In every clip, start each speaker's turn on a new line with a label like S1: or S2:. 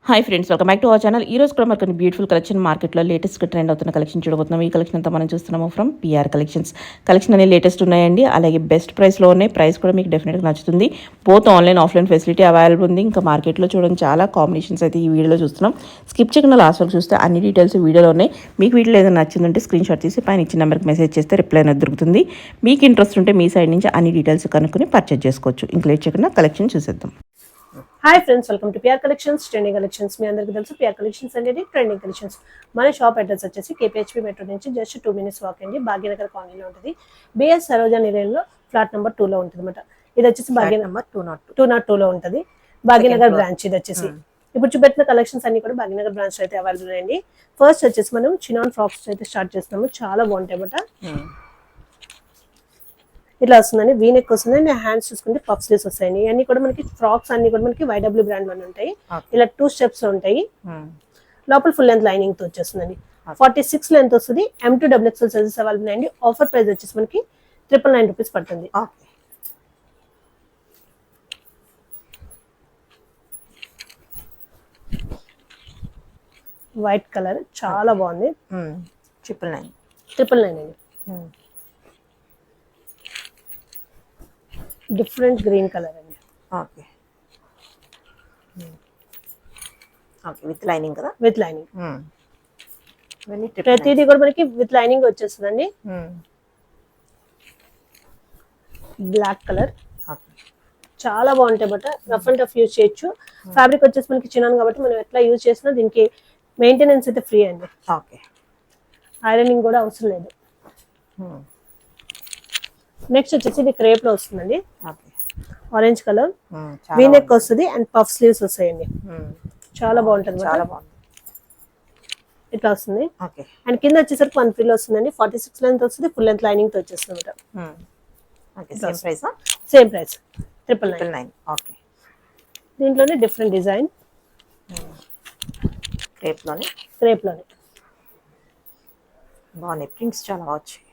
S1: Hi friends, welcome back to our channel. ఈ రోజు కూడా మనకు కొన్ని బ్యూటిఫుల్ కలెక్షన్ మార్కెట్లో లేటెస్ట్గా ట్రెండ్ అవుతున్న కలెక్షన్ చూడబోతున్నాం. ఈ కలెక్షన్ అంతా మనం చూస్తున్నాము ఫ్రమ్ పిఆర్ కలెక్షన్స్. కలెక్షన్ అనేది లేటెస్ట్ ఉన్నాయండి, అలాగే బెస్ట్ ప్రైస్లో ఉన్నాయి. ప్రైస్ కూడా మీకు డెఫినెట్గా నచ్చుతుంది. Both online offline facility available ఉంది. ఇంకా మార్కెట్లో చూడడం చాలా కాంబినేషన్స్ అయితే ఈ వీడియోలో చూస్తున్నాం. స్కిప్ చేయకుండా లాస్ట్ వరకు చూస్తే అన్ని డీటెయిల్స్ వీడియోలో ఉన్నాయి. మీకు వీడియోలో ఏదైనా నచ్చిందంటే స్క్రీన్ షాట్ తీసి పైన ఇచ్చిన నెంబర్కి మెసేజ్ చేస్తే రిప్లై అనేది దొరుకుతుంది. మీకు ఇంట్రెస్ట్ ఉంటే మీ సైడ్ నుంచి అన్ని డీటెయిల్స్ కనుక్కొని పర్చేజ్ చేసుకోవచ్చు. ఇంకా లేట్ చేయకుండా కలెక్షన్ చూసేద్దాం.
S2: Hi friends, welcome to PR collections. Trending collections మీ అందరికీ తెలుసు. పిఆర్ కలెక్షన్స్ అనేది ట్రెండింగ్ కలెక్షన్స్. మన షాప్ అడ్రస్ వచ్చేసి కేపీహెచ్పీ మెట్రో నుంచి జస్ట్ 2 minutes వాక్ అండి. భాగ్యనగర్ కాలనీలో ఉంటుంది. బిఎస్ సరోజా నిలయంలో ఫ్లాట్ నెంబర్ 2 లో ఉంటుంది అనమాట. ఇది వచ్చేసి భాగ్యనగర్ 202 లో ఉంటుంది. భాగ్యనగర్ బ్రాంచ్ ఇది వచ్చేసి. ఇప్పుడు చూపెట్టిన కలెక్షన్స్ అన్ని కూడా భాగ్యనగర్ బ్రాంచ్ అయితే అవైలబుల్ ఉన్నాయండి. ఫస్ట్ వచ్చేసి మనం చినాన్ ఫ్రాక్స్ అయితే స్టార్ట్ చేస్తున్నాము. చాలా బాగుంటాయి అన్నమాట. ఇట్లా వస్తుందండి, వీ నెక్ వస్తుందండి. హ్యాండ్స్ చూసుకుంటే పఫ్ స్లీవ్స్ వస్తాయండి. ఇవన్నీ కూడా మనకి ఫ్రాక్స్ అన్ని కూడా మనకి వైడబ్ల్యూ బ్రాండ్ లో ఉంటాయి. ఇలా 2 steps ఉంటాయి. లోపల ఫుల్ లెంత్ లైనింగ్ తో వచ్చేస్తుందండి. 46 లెంత్ వస్తుంది. M2 XXL సైజెస్ అవైలబుల్ ఉన్నాయండి. ఆఫర్ ప్రైస్ వచ్చేసి మనకి 999 రూపీస్ పడుతుంది. వైట్ కలర్ చాలా బాగుంది. 999 అండి. డిఫరెంట్ గ్రీన్ కలర్ అండి.
S3: ఓకే ఓకే, విత్ లైనింగ్ కదా?
S2: With lining. ప్రతిదీ కూడా మనకి విత్ లైనింగ్ వచ్చేస్తుందండి. బ్లాక్ కలర్ చాలా బాగుంటాయి but rough and tough use చేయొచ్చు. ఫ్యాబ్రిక్ వచ్చేసి మనకి చిన్నాను కాబట్టి మనం ఎట్లా యూజ్ చేసినా దీనికి మెయింటెనెన్స్ అయితే ఫ్రీ అండి.
S3: ఓకే,
S2: ఐరనింగ్ కూడా అవసరం లేదు. నెక్స్ట్ వచ్చేసి ఇది క్రేప్ లో వస్తుందండి. ఆరెంజ్ కలర్ వీ నెక్ వస్తుంది అండ్ పఫ్ స్లీవ్స్ వస్తాయండి. చాలా బాగుంటుంది. ఇట్లా వస్తుంది. అండ్ కింద వచ్చేసరికి 1 frill వస్తుందండి. 46 లెంత్ వస్తుంది. ఫుల్ లెంత్ లైనింగ్ తో వచ్చేస్తుంది. Same price 999.
S3: ఓకే,
S2: దీంట్లోనే డిఫరెంట్ డిజైన్
S3: క్రేప్ లోనే బాగున్నాయి. ప్రింట్స్ చాలా వచ్చాయి.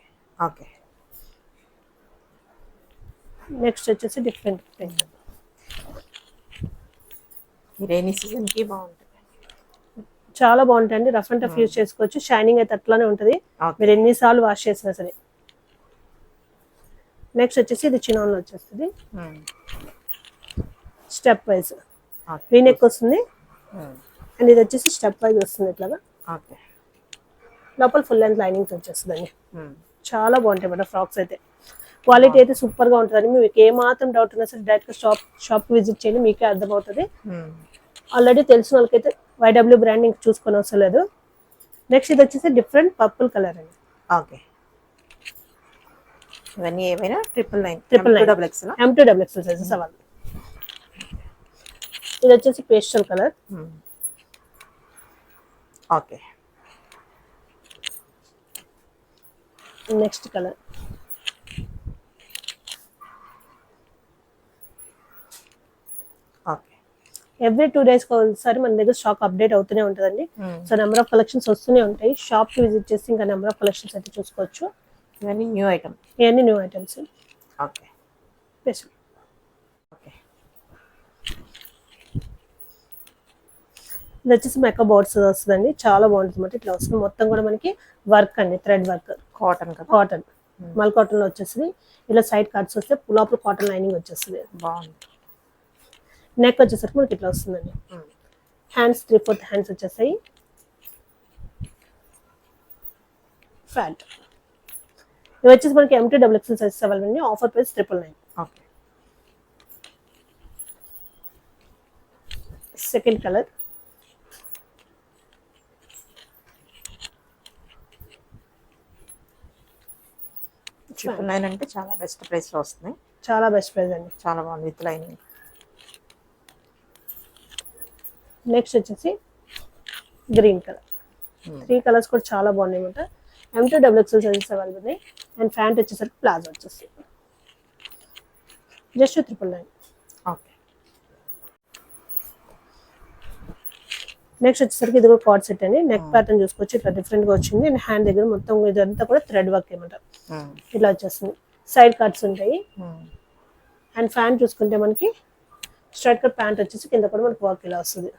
S3: ఓకే,
S2: నెక్స్ట్ వచ్చేసి డిఫరెంట్ ప్రింట్.
S3: ఈ రైనీ సీజన్ కి బాగుంటుంది.
S2: చాలా బాగుంటాయండి. రఫ్ అండ్ టఫ్ యూజ్ చేసుకోవచ్చు. షైనింగ్ అయితే అట్లానే ఉంటుంది. మీరు ఎన్నిసార్లు వాష్ చేసినా సరే. నెక్స్ట్ వచ్చేసి ఇది చినాన్ లో వచ్చేస్తుంది. స్టెప్ వైజ్ వీ నెక్ వస్తుంది అండ్ ఇది వచ్చేసి స్టెప్ వైజ్ వస్తుంది. ఇట్లాగా లోపల ఫుల్ లెంత్ లైనింగ్ వచ్చేస్తుందండి. చాలా బాగుంటాయి మేడం ఫ్రాక్స్ అయితే. క్వాలిటీ అయితే సూపర్ గా ఉంటుందండి. మీకు ఏ మాత్రం డౌట్ ఉన్నా సరే డైరెక్ట్ గా షాప్ విజిట్ చేయండి, మీకే అర్థమవుతుంది. ఆల్రెడీ తెలిసిన వాళ్ళకైతే వైడబ్ల్యూ బ్రాండ్ ఇంక చూసుకొని అవసరం లేదు. నెక్స్ట్ ఇది వచ్చేసి డిఫరెంట్ పర్పుల్ కలర్ అండి.
S3: ఓకే, ఇవన్నీ ఏమైనా
S2: 999 M2 XXL సైజెస్ అవ్వాలి. ఇది వచ్చేసి pastel colour.
S3: Okay,
S2: next colour every 2 days ఒకసారి మన దగ్గర స్టాక్ అప్డేట్ అవుతూనే ఉంటుందండి. సో నెంబర్ ఆఫ్ కలెక్షన్స్ వస్తూనే ఉంటాయి. షాప్ కి విజిట్ చేసి ఇంకా నెంబర్ ఆఫ్ కలెక్షన్స్ అయితే చూసుకోవచ్చు.
S3: ఇవన్నీ new items.
S2: Okay, special.
S3: Okay,
S2: ఇది వచ్చేసి మెకా బోర్డ్స్ వస్తుందండి. చాలా బాగుంటుంది అన్నమాట. ఇట్లా వస్తుంది మొత్తం కూడా మనకి వర్క్ అండి, థ్రెడ్ వర్క్. కాటన్ మల్ కాటన్ లో వచ్చేస్తుంది. ఇలా సైడ్ కట్స్ వస్తే లోపల కాటన్ లైనింగ్ వచ్చేస్తుంది.
S3: బాగుంది.
S2: నెక్ వచ్చేసరికి మనకి ఇట్లా వస్తుందండి. హ్యాండ్స్ 3/4 హ్యాండ్స్ వచ్చేసాయి. ఫ్రంట్ ఇవి వచ్చేసి మనకి M2 XXL సైజ్ అవైలబుల్ అండి. Offer price 999.
S3: Okay,
S2: second colour
S3: $999 అంటే చాలా బెస్ట్ ప్రైస్ లో వస్తుంది.
S2: చాలా బెస్ట్ ప్రైస్ అండి.
S3: చాలా బాగుంది విత్ లైనింగ్.
S2: నెక్స్ట్ వచ్చేసి గ్రీన్ కలర్. 3 కలర్స్ కూడా చాలా బాగున్నాయి అనమాట. M2 XXL సైజెస్ అవైలబుల్ ఉన్నాయి. అండ్ ప్యాంట్ వచ్చేసరికి ప్లాజో వచ్చేస్తుంది. జస్ట్ 999.
S3: ఓకే,
S2: నెక్స్ట్ వచ్చేసరికి ఇది కూడా కార్డ్ సెట్ అండి. నెక్ ప్యాటర్న్ చూసుకోవచ్చు. ఇట్లా డిఫరెంట్ గా వచ్చింది. అండ్ హ్యాండ్ దగ్గర మొత్తం ఇదంతా కూడా థ్రెడ్ వర్క్ అనమాట. ఇట్లా వచ్చేస్తుంది. సైడ్ కట్స్ ఉంటాయి. అండ్ ఫ్యాంట్ చూసుకుంటే మనకి స్ట్రైట్ కట్ ప్యాంట్ వచ్చేసి కింద కూడా మనకి వర్క్ ఇలా వస్తుంది.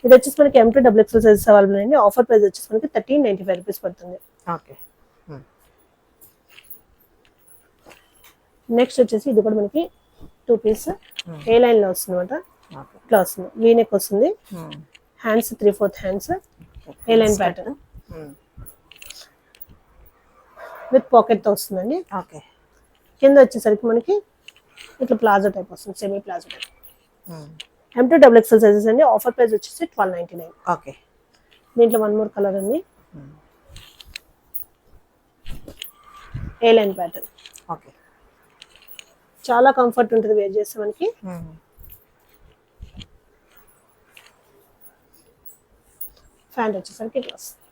S2: ఇది వచ్చేసి మనకి M2 double XL sizes available అండి. ఆఫర్ ప్రైస్ వచ్చేసి మనకి 1395 రూపీస్ పడుతుంది.
S3: ఓకే.
S2: నెక్స్ట్ వచ్చేసి ఇది కూడా మనకి 2 పీస్ ఏ లైన్ లో వస్తుంది అనమాట.
S3: ఓకే.
S2: ఇట్లా వస్తుంది, వీ నెక్ వస్తుంది, hands 3/4 hands, A line pattern with pocket తో వస్తుందండి.
S3: ఓకే.
S2: కింద వచ్చేసరికి మనకి ఇట్లా ప్లాజో టైప్ వస్తుంది, semi palazzo type. M2 double XL sizes అండి. ఆఫర్ ప్రైస్ వచ్చేసి 1299.
S3: ఓకే.
S2: దీంట్లో వన్ మోర్ కలర్ ఉంది, ఏ లైన్ ప్యాటర్న్.
S3: ఓకే.
S2: చాలా కంఫర్ట్ ఉంటుంది వేర్ చేస్తే మనకి. ఫ్యాంట్ వచ్చేసరికి ఇట్లా వస్తుంది.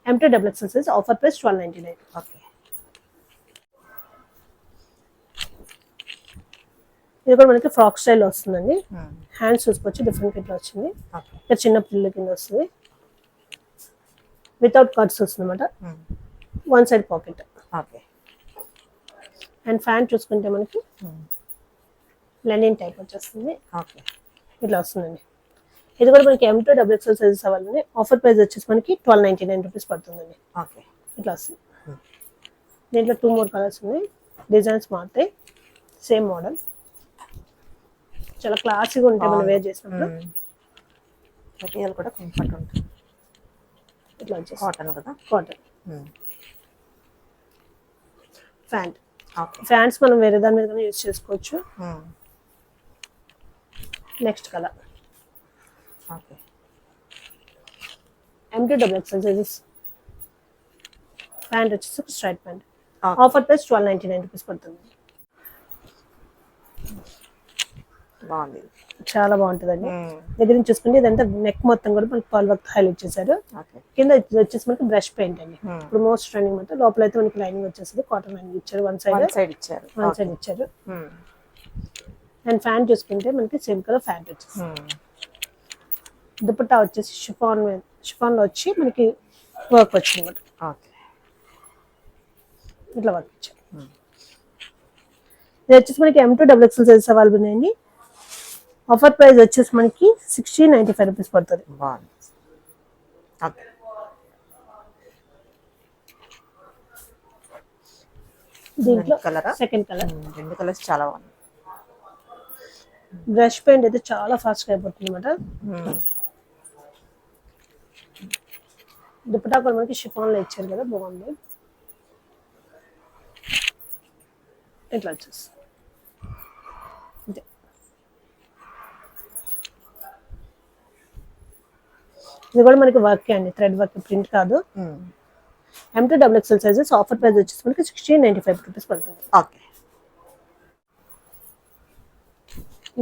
S2: M2 double XL size, offer price 1299.
S3: Okay.
S2: ఇది కూడా మనకి ఫ్రాక్ స్టైల్ వస్తుందండి. హ్యాండ్స్ చూసుకోవచ్చు, డిఫరెంట్ ఇట్లా వచ్చింది. ఇక్కడ చిన్న పిల్లల కింద వస్తుంది, వితౌట్ కట్స్ వస్తుంది అనమాట. One side pocket.
S3: Okay.
S2: And pant చూసుకుంటే మనకి లెనిన్ టైప్ వచ్చేస్తుంది.
S3: ఓకే.
S2: ఇట్లా వస్తుందండి. ఇది కూడా మనకి M2 డబుల్ ఎక్స్ఎల్ సైజెస్ అవ్వాలండి. ఆఫర్ ప్రైస్ వచ్చేసి మనకి 1299 రూపీస్ పడుతుందండి.
S3: ఓకే.
S2: ఇట్లా వస్తుంది. దీంట్లో 2 మోర్ కలర్స్ ఉన్నాయి, డిజైన్స్ మారుతాయి, సేమ్ మోడల్. చాలా క్లాసీగా ఉంటాయి మనం వేర్ చేసినప్పుడు.
S3: మెటీరియల్ కూడా కంఫర్ట్ ఉంటుంది.
S2: ఇట్లా వచ్చేసి
S3: కాటన్ కదా.
S2: కాటన్. ఫ్యాంట్.
S3: ఓకే.
S2: ఫ్యాంట్స్ మనం వేరే దాని మీద యూజ్ చేసుకోవచ్చు. Next colour
S3: okay.
S2: M2 double XL sizes. Pant వచ్చేసి straight pant.
S3: Okay.
S2: Offer price 1299 rupees పడుతుంది.
S3: బాగుంది.
S2: చాలా బాగుంటుందండి. దగ్గర నుంచి చూసుకుంటే ఇదంతా నెక్ మొత్తం కూడా మనకి పర్ల్ వర్క్ హైలైట్ చేశారు.
S3: ఓకే.
S2: కింద ఇది వచ్చేసి మనకి బ్రష్ పెయింట్ అండి. ఇప్పుడు మోస్ట్ ట్రెండింగ్ మొత్తం. లోపల అయితే మనకి లైనింగ్ వచ్చేసి కాటన్ లైనింగ్ ఇచ్చారు, వన్ సైడ్
S3: ఇచ్చారు.
S2: ఇచ్చారు. అండ్ ఫ్యాంట్ చూసుకుంటే మనకి సేమ్ కలర్ ఫ్యాంట్ వచ్చేసి. దుపట్టా వచ్చేసి షిఫాన్ లో వచ్చి మనకి వర్క్ వచ్చింది అనమాట.
S3: ఓకే.
S2: ఇట్లా వర్క్ ఇచ్చారు. ఇది వచ్చేసి మనకి M2 double XL sizes available ఉన్నాయండి. ఆఫర్ ప్రైస్ వచ్చేసి మనకి 1695 రూపీస్ పడుతుంది.
S3: బాగుంది. ఓకే.
S2: దీంట్లో
S3: కలరా?
S2: Second colour.
S3: రెండు కలర్స్ చాలా బాగుంది.
S2: బ్రష్ పెయింట్ అయితే చాలా ఫాస్ట్ గా అయిపోతుంది అనమాట. దుపట్టా కూడా మనకి షిఫాన్ లో ఇచ్చారు కదా, బాగుంది. ఇట్లా వచ్చేసి ఇది కూడా మనకి వర్క్ అండి, థ్రెడ్ వర్క్, ప్రింట్ కాదు. M2 double XL sizes. Offer price వచ్చేసి మనకి 1695 రూపీస్ పడుతుంది.
S3: ఓకే.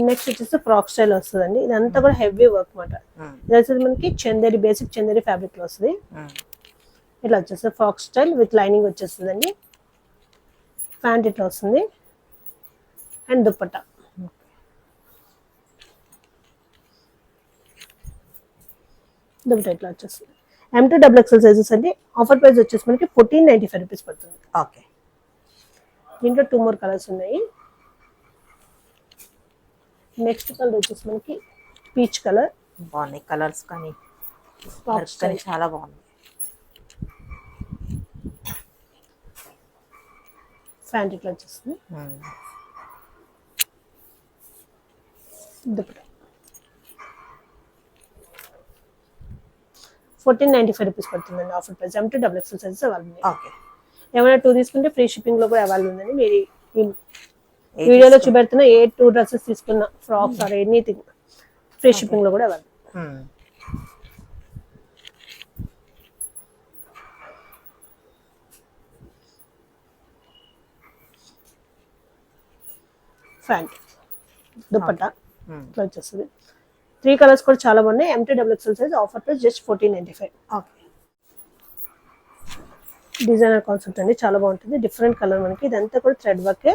S2: నెక్స్ట్ వచ్చేసి ఫ్రాక్ స్టైల్ వస్తుందండి. ఇదంతా కూడా హెవీ వర్క్ అనమాట. ఇది వచ్చేసి మనకి చందేరి, బేసిక్ చందేరి ఫ్యాబ్రిక్ లో వస్తుంది. ఇట్లా వచ్చేసి ఫ్రాక్ స్టైల్ విత్ లైనింగ్ వచ్చేస్తుందండి. ప్యాంట్ ఇట్లా వస్తుంది అండ్ దుపట్టా. దుపట్టా ఇట్లా వచ్చేస్తుంది. M2 డబుల్ ఎక్స్ఎల్ సైజెస్ అండి. ఆఫర్ ప్రైస్ వచ్చేసి మనకి 1495 రూపీస్ పడుతుంది.
S3: ఓకే.
S2: దీంట్లో 2 మోర్ కలర్స్ ఉన్నాయి. నెక్స్ట్ కలర్ వచ్చేసి మనకి పీచ్ కలర్.
S3: బాగున్నాయి కలర్స్ కానీ చాలా బాగుంది.
S2: ప్యాంట్ ఇట్లా వచ్చేస్తుంది. దుపట్టా 1495 రూపీస్ పడుతుందండి. Offer price. M2 double XL sizes available.
S3: Okay.
S2: ఏమైనా 2 తీసుకుంటే ఫ్రీ షిప్పింగ్ లో కూడా అవైలబుల్ ఉందండి. మీరు ఈ వీడియోలో చూపెడుతున్న ఏ 2 డ్రెస్సెస్ తీసుకున్న, frocks or anything, free shipping లో కూడా అవైలబుల్. ఫ్యాంట్, దుపట్టా ఇట్లా వచ్చేస్తుంది. 3 కలర్స్ కూడా చాలా బాగున్నాయి. M2 double XL size. Offer price just 1495.
S3: Okay.
S2: Designer concept అండి, చాలా బాగుంటుంది. డిఫరెంట్ కలర్ మనకి. ఇదంతా కూడా థ్రెడ్ వర్క్.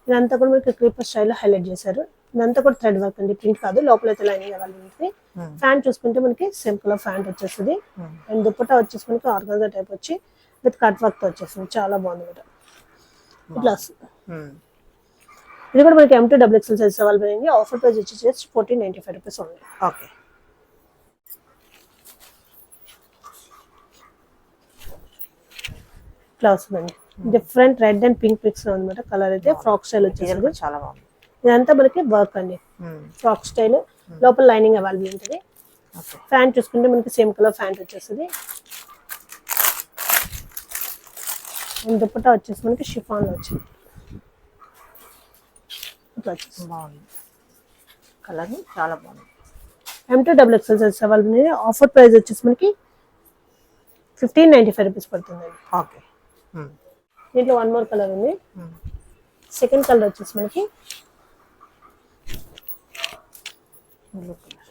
S2: ఇదంతా కూడా మనకి క్రీపర్ స్టైల్లో హైలైట్ చేశారు. ఇదంతా కూడా థ్రెడ్ వర్క్ అండి, ప్రింట్ కాదు. లోపల అయితే లైనింగ్ అవైలబుల్ ఉంటుంది. ఫ్యాంట్ చూసుకుంటే మనకి సేమ్ కలర్ ఫ్యాంట్ వచ్చేస్తుంది. అండ్ దుపట్టా వచ్చేసి మనకి ఆర్గాన్జా టైప్ వచ్చి విత్ కట్ వర్క్ తో వచ్చేస్తుంది. చాలా బాగుంది అనమాట. ఇట్లా వస్తుంది. ఇది కూడా మనకి M2 XXL సైజ్ అవైలబుల్ అయింది. ఆఫర్ ప్రైస్ వచ్చి జస్ట్ 1495 రూపీస్ ఉంది.
S3: ఓకే.
S2: ఇట్లా వస్తుందండి. Different red and pink mix లో అనమాట. కలర్ అయితే ఫ్రాక్ స్టైల్ వచ్చేసింది.
S3: చాలా బాగుంది.
S2: ఇదంతా మనకి వర్క్ అండి, ఫ్రాక్ స్టైల్. లోపల లైనింగ్ అవైలబుల్ ఉంటుంది. ఫ్యాంట్ చూసుకుంటే మనకి సేమ్ కలర్ ఫ్యాంట్ వచ్చేస్తుంది. దుపట్టా వచ్చేసి మనకి షిఫాన్ లో వచ్చింది. ఇట్లా వచ్చేసి
S3: బాగుంది. కలర్ చాలా బాగుంది.
S2: M2 XXL సైజ్ అవైలబుల్ ఉంది. ఆఫర్ ప్రైస్ వచ్చేసి మనకి 1595 రూపీస్ పడుతుంది.
S3: ఓకే.
S2: దీంట్లో వన్ మోర్ కలర్ ఉంది. సెకండ్ కలర్ వచ్చేసి మనకి
S3: బ్లూ కలర్.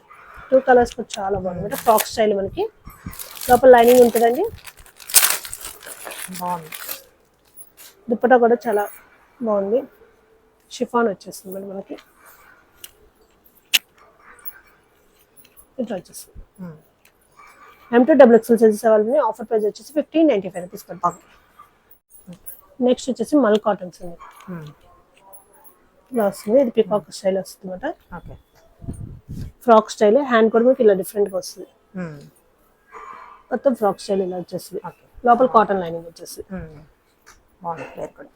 S2: 2 కలర్స్ కూడా చాలా బాగుంది. ఫ్రాక్ స్టైల్ మనకి లోపల లైనింగ్ ఉంటుందండి.
S3: బాగుంది.
S2: దుప్పటా కూడా చాలా బాగుంది. షిఫాన్ వచ్చేస్తుంది మనకి. ఇట్లా వచ్చేస్తుంది. M2 XXL sizes available. Offer price వచ్చేసి 1595 రూపీస్ పడుతుంది. నెక్స్ట్ వచ్చేసి మల్ కాటన్స్ ఉంది. ఇలా వస్తుంది. ఇది పికాక్ స్టైల్ వస్తుంది అనమాట.
S3: ఓకే.
S2: Frock style. హ్యాండ్ కూడా మనకి ఇలా డిఫరెంట్గా వస్తుంది. మొత్తం ఫ్రాక్ స్టైల్ ఇలా వచ్చేస్తుంది. లోపల కాటన్ లైనింగ్ వచ్చేస్తుంది.
S3: బాగుంది. పేరు కూడా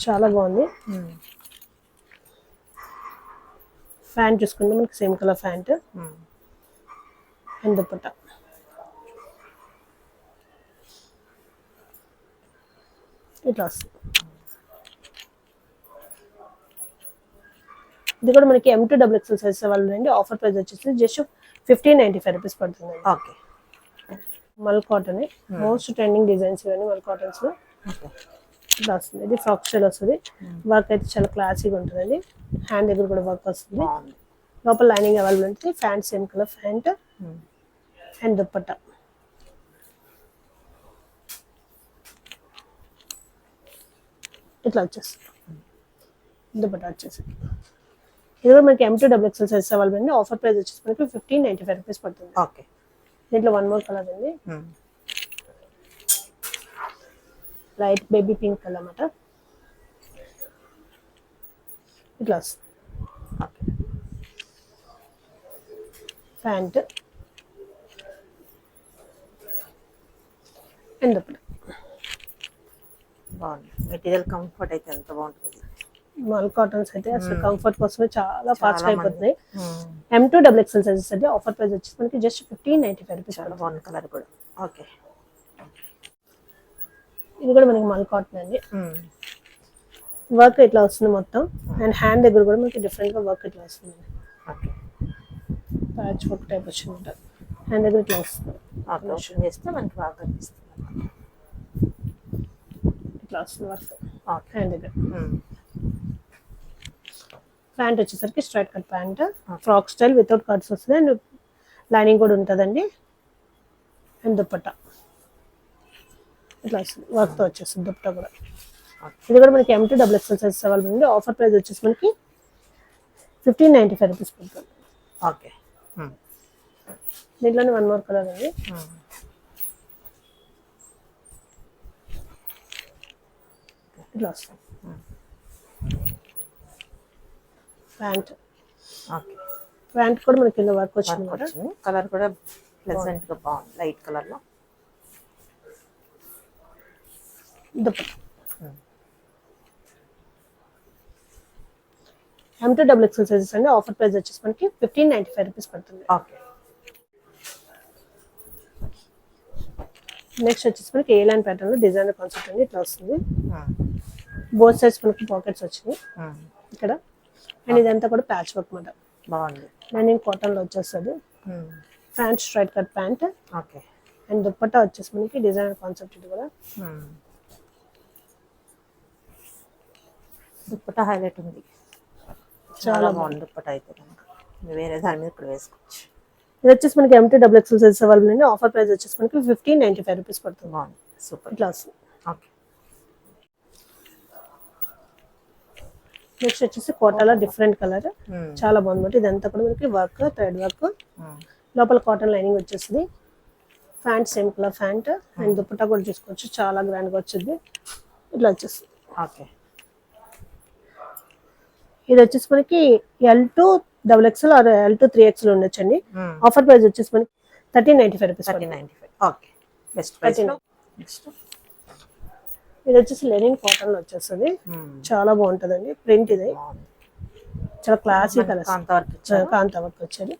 S2: చాలా బాగుంది. ఫ్యాంట్ చూసుకుంటే మనకి same colour pant and dupatta. ఇట్లా వస్తుంది. ఇది కూడా మనకి M2 XXL సైజ్ అవైలబుల్ అండి. ఆఫర్ ప్రైస్ వచ్చేసి జస్ట్ 1595 రూపీస్ పడుతుంది.
S3: ఓకే.
S2: మల్ కాటన్ మోస్ట్ ట్రెండింగ్ డిజైన్స్ ఇవన్నీ మల్ కాటన్స్ లో. ఇట్లా వస్తుంది. ఇది ఫ్రాక్ స్టైల్ వస్తుంది. వర్క్ అయితే చాలా క్లాసీగా ఉంటుందండి. హ్యాండ్ దగ్గర కూడా వర్క్ వస్తుంది. లోపల లైనింగ్ అవైలబుల్ ఉంటుంది. Pant same colour pant and dupatta. ఇట్లా వచ్చేస్తుంది. దుపట్టా వచ్చేసి ఇది కూడా మనకి M2 XXL సైజ్ అవైలబుల్ అండి. ఆఫర్ ప్రైస్ వచ్చేసి మనకి 1595 రూపీస్ పడుతుంది.
S3: ఓకే.
S2: దీంట్లో వన్ మోర్ కలర్ ఉంది. లైట్ బేబీ పింక్ కలర్ అన్నమాట. ఇట్లా వస్తుంది. Pant and dupatta.
S3: బాగుంది. మెటీరియల్ కంఫర్ట్ అయితే ఎంత బాగుంటుంది.
S2: మల్ కాటన్స్ అయితే అసలు కంఫర్ట్ కోసమే చాలా ఫాస్ట్ అయిపోతున్నాయి. M2 XXL సైజెస్ అంటే ఆఫర్ ప్రైస్ వచ్చేసి మనకి జస్ట్ 1595 రూపీస్.
S3: చాలా బాగుంది కలర్ కూడా. ఓకే.
S2: ఇది కూడా మనకి మల్ కాటన్ అండి. వర్క్ ఇట్లా వస్తుంది మొత్తం. అండ్ హ్యాండ్ దగ్గర కూడా మనకి డిఫరెంట్ గా వర్క్ ఇట్లా వస్తుంది.
S3: ఓకే.
S2: ప్యాచ్ వర్క్ టైప్ వచ్చింది. హ్యాండ్ దగ్గర ఇట్లా వస్తుంది.
S3: ఓపెన్ చేస్తే మనకి బాగా కనిపిస్తుంది.
S2: ఇట్లా వస్తుంది వర్క్
S3: ఓకే.
S2: హ్యాండ్ దగ్గర. ప్యాంట్ వచ్చేసరికి straight cut pant. Frock style without cuts వస్తుంది. అండ్ లైనింగ్ కూడా ఉంటుందండి. అండ్ దుపట్టా ఇట్లా వస్తుంది. వర్క్తో వచ్చేస్తుంది దుపట్టా కూడా. ఇది కూడా మనకి M2 XXL సైజ్ అవైలబుల్ ఉంది. ఆఫర్ ప్రైస్ వచ్చేసి మనకి 1595 రూపీస్ పడుతుంది.
S3: ఓకే.
S2: దీంట్లోనే వన్ మోర్ కలర్ ఉంది. ఇట్లా వస్తుంది ప్యాంట్.
S3: ఓకే.
S2: ప్యాంట్ కూడా మనకి కింద వర్క్ వచ్చింది.
S3: కలర్ కూడా ప్లెజెంట్ గా బాగుంది. లైట్ కలర్ లో.
S2: దుపట్టా M2 XXL సైజెస్ అండి. ఆఫర్ ప్రైస్ వచ్చేసి మనకి 1595 రూపీస్ పడుతుంది.
S3: ఓకే.
S2: నెక్స్ట్ వచ్చేసి మనకి ఏ లైన్ ప్యాటర్న్ లో డిజైనర్ కాన్సెప్ట్ అండి. ఇట్లా వస్తుంది. బోత్ సైడ్స్ మనకి పాకెట్స్ వచ్చినాయి ఇక్కడ. అండ్ ఇదంతా కూడా ప్యాచ్ వర్క్ మాట.
S3: బాగుంది.
S2: లైనింగ్ కాటన్ లో వచ్చేస్తుంది. Pant straight cut pant.
S3: Okay.
S2: And dupatta వచ్చేసి మనకి డిజైనర్ కాన్సెప్ట్ ఇది కూడా.
S3: దుపట్టా హైలైట్ ఉంది. చాలా బాగుంది దుపట్టా అయితే. వేరే దాని మీద కూడా వేసుకోవచ్చు.
S2: ఇది వచ్చేసి మనకి M2 XXL సైజ్ అవైలబుల్ అండి. ఆఫర్ ప్రైస్ వచ్చేసి మనకి 1595 రూపీస్ పడుతుంది.
S3: బాగుంది. సూపర్.
S2: ఇట్లా వస్తుంది.
S3: ఓకే.
S2: నెక్స్ట్ వచ్చేసి కోటాలో డిఫరెంట్ కలర్ చాలా బాగుంది. ఇదంతా కూడా మనకి వర్క్ థ్రెడ్ వర్క్. లోపల కాటన్ లైనింగ్ వచ్చేస్తుంది. Pant same colour pant. And dupatta కూడా చూసుకోవచ్చు. చాలా గ్రాండ్ గా వచ్చింది. ఇట్లా వచ్చేస్తుంది.
S3: ఓకే.
S2: ఇది వచ్చేసి మనకి L2 XXL are L2 3XL ఉండొచ్చండి. ఆఫర్ ప్రైస్ వచ్చేసి మనకి 1395 rupees.
S3: 1395. Okay, best price. Next
S2: ఇది వచ్చేసి లెనిన్ కాటన్ లో వచ్చేస్తుంది. చాలా బాగుంటదండి. ప్రింట్ ఇది చాలా క్లాసిక్ కలర్, కాంతా వర్క్ వచ్చేది.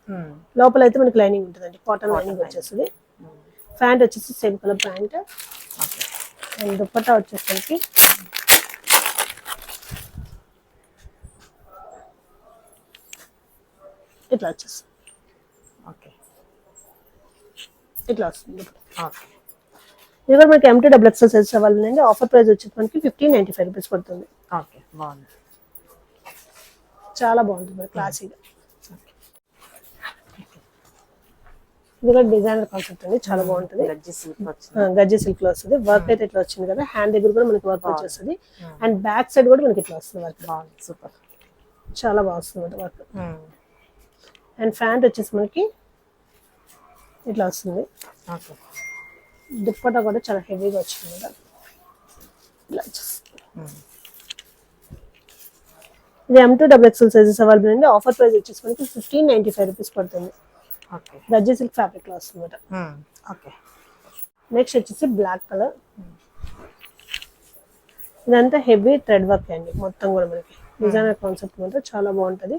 S2: లోపల అయితే మనకి లైనింగ్ ఉంటుందండి, కాటన్ లైనింగ్ వచ్చేస్తుంది. ప్యాంట్ వచ్చేసి same colour pant. And dupatta వచ్చేసరికి ఇట్లా వచ్చేస్తుంది.
S3: ఓకే,
S2: ఇట్లా వస్తుంది.
S3: ఓకే.
S2: ఇది కూడా మనకి M2XXL సైజ్ అవ్వాలండి. ఆఫర్ ప్రైస్ వచ్చేసి మనకి 1595 రూపీస్ పడుతుంది.
S3: ఓకే, బాగుంది.
S2: చాలా బాగుంటుంది క్లాసీగా. ఇది కూడా డిజైనర్ కాన్సెప్ట్ అండి, చాలా బాగుంటుంది. గజ్జి సిల్క్ లో వస్తుంది. వర్క్ అయితే ఇట్లా వచ్చింది కదా, హ్యాండ్ దగ్గర కూడా మనకి వర్క్ వచ్చేస్తుంది. అండ్ బ్యాక్ సైడ్ కూడా మనకి ఇట్లా వస్తుంది వర్క్.
S3: బాగుంది, సూపర్,
S2: చాలా బాగా వస్తుంది వర్క్. అండ్ ప్యాంట్ వచ్చేసి మనకి ఇట్లా వస్తుంది.
S3: ఓకే,
S2: దుప్పట్టా కూడా చాలా హెవీగా వచ్చింది కదా, ఇలా వచ్చేస్తుంది. ఇది M2XXL సైజెస్ అవైలబుల్ అండి. ఆఫర్ ప్రైస్ వచ్చేసి మనకి 1595 రూపీస్ పడుతుంది.
S3: ఓకే,
S2: గజ్జి సిల్క్ ఫ్యాబ్రిక్ లో వస్తుంది అనమాట.
S3: ఓకే.
S2: నెక్స్ట్ వచ్చేసి బ్లాక్ కలర్. ఇదంతా హెవీ థ్రెడ్ వర్క్ అండి, మొత్తం కూడా మనకి డిజైనర్ కాన్సెప్ట్ మాత్రం చాలా బాగుంటది.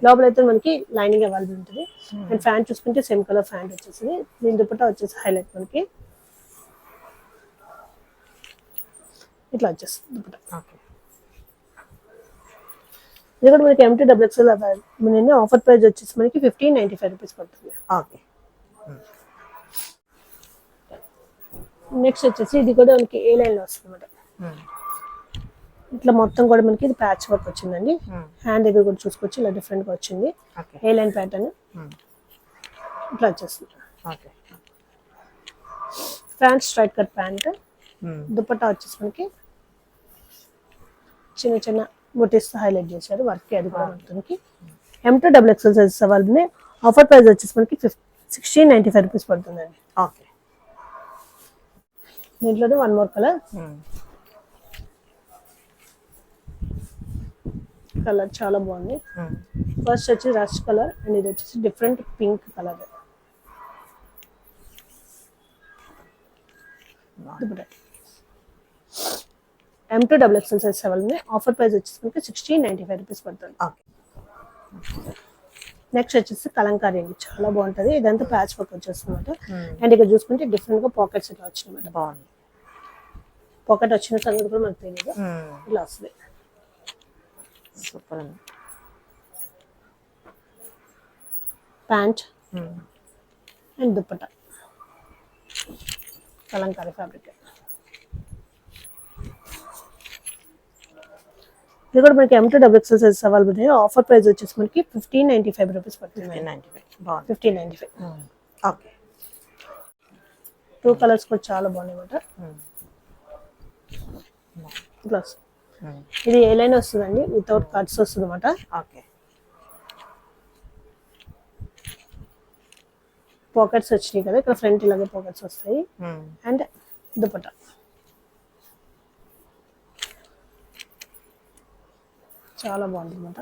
S2: లోపల అయితే మనకి లైనింగ్ అవైలబుల్ ఉంటుంది. అండ్ ఫ్యాంట్ చూసుకుంటే సేమ్ కలర్ ఫ్యాంట్ వచ్చేసింది. దీని దుపట్టా వచ్చేసి హైలైట్ మనకి ఇట్లా వచ్చేస్తుంది దుపట్టా.
S3: ఓకే,
S2: ఇది కూడా మనకి M2XXL అవైలబుల్. ఆఫర్ ప్రైస్ వచ్చేసి మనకి 1595 రూపీస్ పడుతుంది.
S3: ఓకే.
S2: నెక్స్ట్ వచ్చేసి ఇది కూడా మనకి ఏ లైన్ లో వస్తుంది అనమాట. ఇట్లా మొత్తం కూడా మనకి ఇది ప్యాచ్ వర్క్ వచ్చిందండి. హ్యాండ్ దగ్గర కూడా చూసుకోవచ్చు, ఇలా డిఫరెంట్ గా వచ్చింది. ఏ లైన్ ప్యాటర్న్ ఇట్లా వచ్చేస్తుంది.
S3: Okay,
S2: pant straight cut pant. Dupatta వచ్చేసి మనకి చిన్న చిన్న బుటీస్ హైలైట్ చేశారు వర్క్. అది కూడా మనకి M2XXL sizes available. Offer price వచ్చేసి మనకి 1695 రూపీస్ పడుతుందండి.
S3: ఓకే.
S2: దీంట్లోనే వన్ మోర్ కలర్. కలర్ చాలా బాగుంది. ఫస్ట్ వచ్చి రష్ కలర్ అండ్ ఇది వచ్చేసి different pink colour. M2XXL size available. Offer price వచ్చేసి మనకి 1695 రూపీస్ పడుతుంది. నెక్స్ట్ వచ్చేసి కలంకారీ అండి, చాలా బాగుంటది. ఇదంతా ప్యాచ్ వర్క్ వచ్చేస్తుంది అనమాట. అండ్ ఇక్కడ చూసుకుంటే డిఫరెంట్ గా పాకెట్స్ ఇట్లా వచ్చింది అనమాట.
S3: బాగుంది.
S2: పాకెట్ వచ్చిన సంగతి కూడా మనకు తెలియదు, ఇలా వస్తుంది.
S3: సూపర్ అండి.
S2: Pant and dupatta Kalamkari fabric. ఇది కూడా మనకి M2XXL size available. Offer price వచ్చేసి మనకి 1595 రూపీస్ పడుతుంది. 1595.
S3: ఓకే.
S2: 2 కలర్స్ కూడా చాలా బాగున్నాయి అనమాట. ప్లస్ ఇది ఏ లైన్ వస్తుందండి, వితౌట్ కట్స్ వస్తుంది అనమాట.
S3: ఓకే,
S2: పాకెట్స్ వచ్చినాయి కదా, ఇక్కడ ఫ్రంట్ ఇలాగే పాకెట్స్ వస్తాయి. అండ్ దుపట్టా చాలా బాగుంది అనమాట.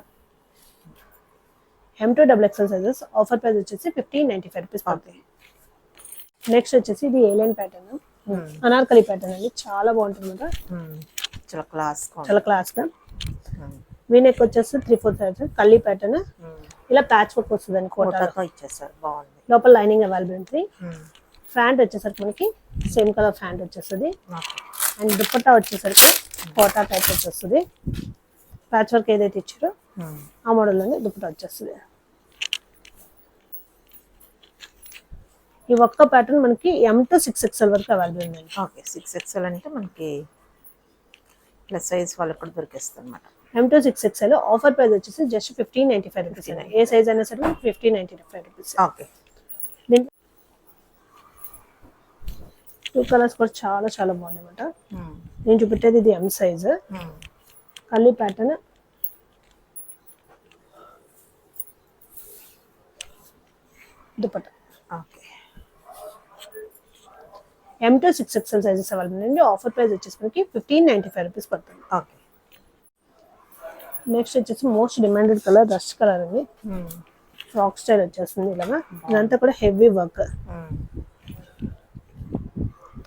S2: M2XXL sizes. ఆఫర్ ప్రైస్ వచ్చేసి 1595 రూపీస్ పడుతుంది. నెక్స్ట్ వచ్చేసి ఇది ఏ లైన్ ప్యాటర్న్, అనార్కలి ప్యాటర్న్ అండి, చాలా బాగుంటుంది అనమాట. చాలా క్లాస్ గా. వీనెక్ వచ్చేసి 3/4 సైజ్ కల్లీ ప్యాటర్న్. ఇలా ప్యాచ్ వర్క్ వస్తుంది అండి, కోటాతో
S3: ఇచ్చేసారు. బాగుంది.
S2: లోపల లైనింగ్ అవైలబుల్ ఉంటుంది. ఫ్యాంట్ వచ్చేసరికి మనకి సేమ్ కలర్ ఫ్యాంట్ వచ్చేస్తుంది. అండ్ దుపట్టా వచ్చేసరికి కోటా టైప్ వచ్చేస్తుంది. ప్యాచ్ వర్క్ ఏదైతే ఇచ్చారో ఆ మోడల్లోనే దుపట్టా వచ్చేస్తుంది. ఈ ఒక్క ప్యాటర్న్ మనకి M2XXL వరకు అవైలబుల్ ఉందండి.
S3: ఓకే, 6XL అంటే మనకి ప్లస్ సైజ్ వాళ్ళకి కూడా దొరికేస్తుంది అనమాట.
S2: M2XXL ఆఫర్ ప్రైస్ వచ్చేసి జస్ట్ 1595 రూపీస్. ఏ సైజ్ అయినా సరే 1595 రూపీస్.
S3: ఓకే.
S2: 2 కలర్స్ కూడా చాలా చాలా బాగున్నాయి అనమాట. నేను చూపెట్టేది ఇది M సైజ్ కల్లీ pattern. Dupatta.
S3: Okay.
S2: M2XXL sizes available అండి. ఆఫర్ ప్రైస్ వచ్చేసి మనకి 1595 రూపీస్ పడుతుంది.
S3: ఓకే.
S2: నెక్స్ట్ వచ్చేసి most demanded colour rust colour అండి. ఫ్రాక్ స్టైల్ వచ్చేస్తుంది ఇలాగా. ఇదంతా కూడా హెవీ వర్క్.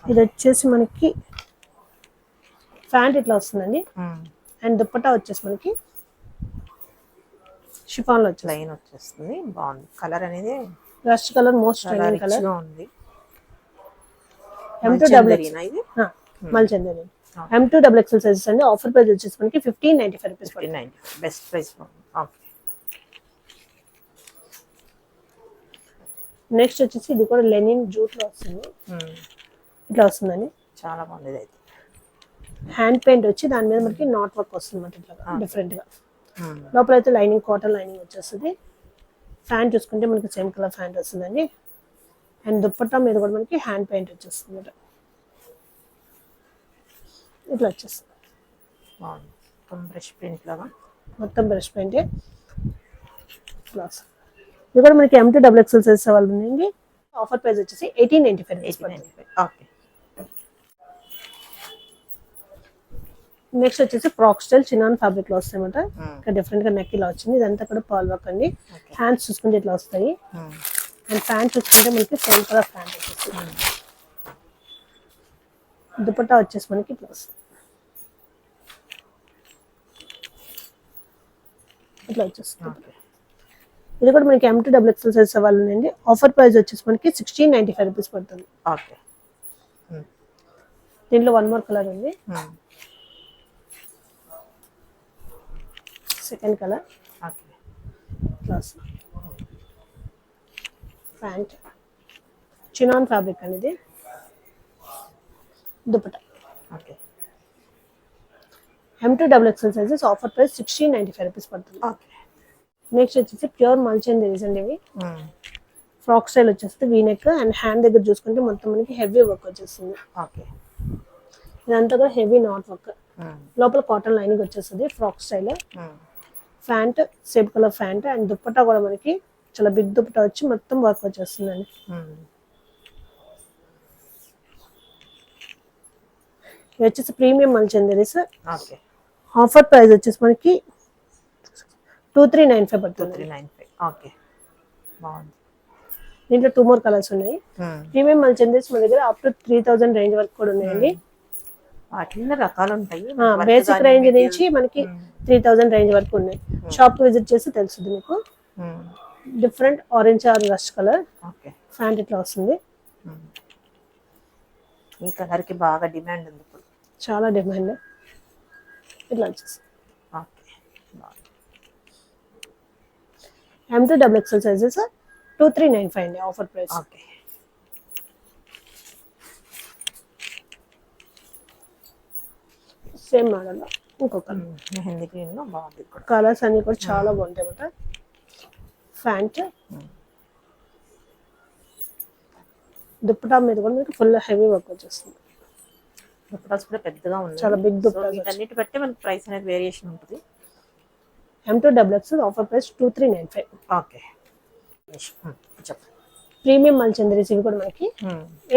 S2: ఇది వచ్చేసి మనకి ప్యాంట్ ఇట్లా వస్తుందండి. అండ్ దుప్పట్టా వచ్చేసి మనకి షిఫాన్ లో వచ్చేసి
S3: లైన్ వచ్చేస్తుంది. బాగుంది కలర్ అనేది.
S2: Rust colour most trending colour.
S3: రిచ్గా ఉంది.
S2: M2XX
S3: ఇది
S2: మల్చందరి M2XX సైజెస్ అండి. ఆఫర్ ప్రైస్ వచ్చేసి మనకి 1595 rupees.
S3: 1590 best price. Okay.
S2: Next వచ్చేసి ఇది కూడా లెనిన్ జూట్ లో వస్తుంది. ఇట్లా వస్తుందండి.
S3: చాలా బాగుంది ఇది అయితే.
S2: హ్యాండ్ పెయింట్ వచ్చి దాని మీద మనకి నాట్ వర్క్ వస్తుంది అన్నమాట. ఇట్లా డిఫరెంట్ గా. లోపల అయితే లైనింగ్ కాటన్ లైనింగ్ వచ్చేస్తుంది. ఫ్యాంట్ చూసుకుంటే మనకి సేమ్ కలర్ ఫ్యాంట్ వస్తుందండి. అండ్ దుప్పట్టా మీద కూడా మనకి హ్యాండ్ పెయింట్ వచ్చేస్తుంది. ఇట్లా వచ్చేస్తుంది.
S3: బాగుంది. మొత్తం బ్రష్ ప్రింట్ లాగా.
S2: మొత్తం బ్రష్ పెయింటే. ఇది కూడా మనకి M2XX సైజ్ అవైలబుల్ ఉందండి. ఆఫర్ ప్రైస్ వచ్చేసి 1895.
S3: ఓకే.
S2: నెక్స్ట్ వచ్చేసి ఫ్రాక్ స్టైల్ చిన్నాన్ ఫ్యాబ్రిక్ లో వస్తాయి అన్నమాట. ఇక్కడ డిఫరెంట్ గా నెక్ ఇలా వచ్చింది. ఇదంతా కూడా పర్ల్ వర్క్ అండి. హ్యాండ్స్ చూసుకుంటే ఇట్లా వస్తాయి. అండ్ ప్యాంట్ చూసుకుంటే మనకి సేమ్ కలర్ ప్యాంట్ వచ్చేసి. దుపట్టా వచ్చేసి మనకి ఇట్లా వస్తుంది. ఇట్లా వచ్చేస్తుంది. ఇది కూడా మనకి M2XX సైజ్ సవాల్ ఉందండి. ఆఫర్ ప్రైస్ వచ్చేసి మనకి 1695 రూపీస్ పడుతుంది.
S3: ఓకే.
S2: దీంట్లో వన్ మోర్ కలర్ ఉంది. Second colour.
S3: Okay.
S2: Plus pant chinon fabric అనేది. Dupatta.
S3: Okay.
S2: M2XX sizes offer price 1695 rupees పడుతుంది.
S3: ఓకే.
S2: నెక్స్ట్ వచ్చేసి ప్యూర్ మల్చన్ దిరీస్ అండి. ఇవి ఫ్రాక్ స్టైల్ వచ్చేస్తుంది. వీనెక్ అండ్ హ్యాండ్ దగ్గర చూసుకుంటే మొత్తం మనకి హెవీ వర్క్ వచ్చేస్తుంది.
S3: ఓకే.
S2: ఇదంతా కూడా హెవీ నాట్ వర్క్. లోపల కాటన్ లైనింగ్ వచ్చేస్తుంది. Frock style. Pant same colour pant and dupatta కూడా మనకి చాలా బిగ్ దుప్పట్టా వచ్చి మొత్తం వర్క్ వచ్చేస్తుందండి. ఇది వచ్చేసి ప్రీమియం మల్చన్ దిరీస్. ఆఫర్ ప్రైస్ వచ్చేసి మనకి 2395 పడుతుంది.
S3: 2395. ఓకే. బాగుంది.
S2: దీంట్లో 2 మోర్ కలర్స్ ఉన్నాయి. ప్రీమియం మల్చన్ దిరీస్ మన దగ్గర అప్ టు 3000 రేంజ్ వరకు కూడా ఉన్నాయండి.
S3: వాటిలో రకాలు ఉంటాయి.
S2: బేసిక్ రేంజ్ నుంచి మనకి 3000 రేంజ్ వరకు ఉన్నాయి. షాప్ విజిట్ చేసి తెలుస్తుంది మీకు. Different orange are rust colour.
S3: Okay.
S2: Pant ఇట్లా వస్తుంది.
S3: ఈ కలర్ కి బాగా డిమాండ్ ఉంది ఇప్పుడు.
S2: చాలా డిమాండ్. ఇట్లా వచ్చేసి
S3: ఓకే.
S2: M2XX సైజెస్ 2395 అండి. Offer price.
S3: Okay.
S2: Same model ఇంకొక
S3: మెహందీ గ్రీన్ లో బాగుంది.
S2: కలర్స్ అన్ని కూడా చాలా బాగుంటాయి అన్నమాట. ప్యాంట్ దుప్పటా మీద కూడా మీకు ఫుల్ హెవీ వర్క్ వచ్చేస్తుంది.
S3: దుప్పటాస్ కూడా పెద్దగా ఉన్నాయి.
S2: చాలా బిగ్ దుప్పటా.
S3: వీటన్నిటి బట్టి మనకి ప్రైస్ అనేది వేరియేషన్ ఉంటుంది.
S2: M2XX offer price 2395.
S3: ఓకే. చెప్పండి.
S2: ప్రీమియం మల్చన్ దిరీస్ ఇవి కూడా మనకి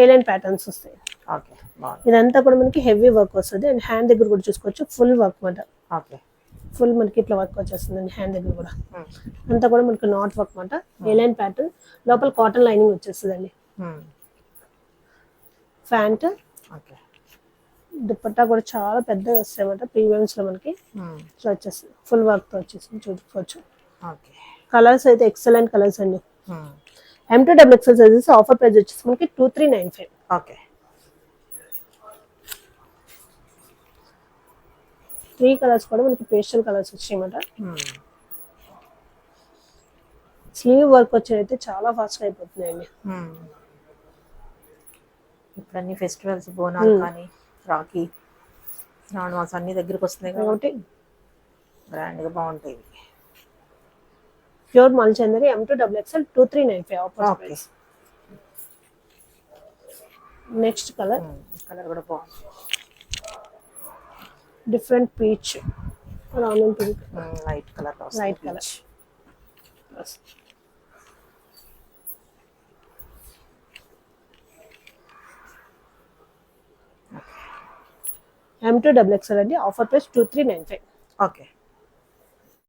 S2: ఏలైన్ ప్యాటర్న్స్ వస్తాయి.
S3: ఓకే. బాగుంది.
S2: ఇదంతా కూడా మనకి హెవీ వర్క్ వస్తుంది. అండ్ హ్యాండ్ దగ్గర కూడా చూసుకోవచ్చు ఫుల్ వర్క్ మాట.
S3: ఓకే.
S2: ఫుల్ మనకి ఇట్లా వర్క్ వచ్చేస్తుంది అండి. హ్యాండ్ దగ్గర కూడా అంతా కూడా మనకి నాట్ వర్క్ మాట. A-line pattern. లోపల కాటన్ లైనింగ్ వచ్చేస్తుంది అండి. ప్యాంట్.
S3: ఓకే.
S2: దుప్పట్టా కూడా చాలా పెద్దగా వస్తాయి అన్నమాట. ప్రీమియమ్స్ లో మనకి ఇట్లా వచ్చేస్తుంది. ఫుల్ వర్క్ తో వచ్చేసి చూసుకోవచ్చు.
S3: ఓకే.
S2: కలర్స్ అయితే ఎక్సలెంట్ కలర్స్ అండి. M2XX సైజెస్ ఆఫర్ ప్రైస్ వచ్చేసి మనకి 2395.
S3: ఓకే.
S2: 3 కలర్స్ కూడా మనకి పేస్టల్ కలర్స్ వచ్చాయన్నమాట. స్లీవ్ వర్క్ వచ్చేదైతే చాలా ఫాస్ట్ అయిపోతున్నాయండి.
S3: ఇప్పుడు అన్ని ఫెస్టివల్స్ బోనాలు కానీ రాఖీ శ్రావణ మాసం అన్ని దగ్గరికి వస్తున్నాయి కాబట్టి బ్రాండ్ గా బాగుంటాయి.
S2: ప్యూర్ మల్చందరి M2XX 2395 offer price. Next colour
S3: కూడా బాగుంది.
S2: డిఫరెంట్ పీచ్ రామన్ pink
S3: light colour.
S2: Light colour. M2XX అండి. Offer price 2395.
S3: ఓకే.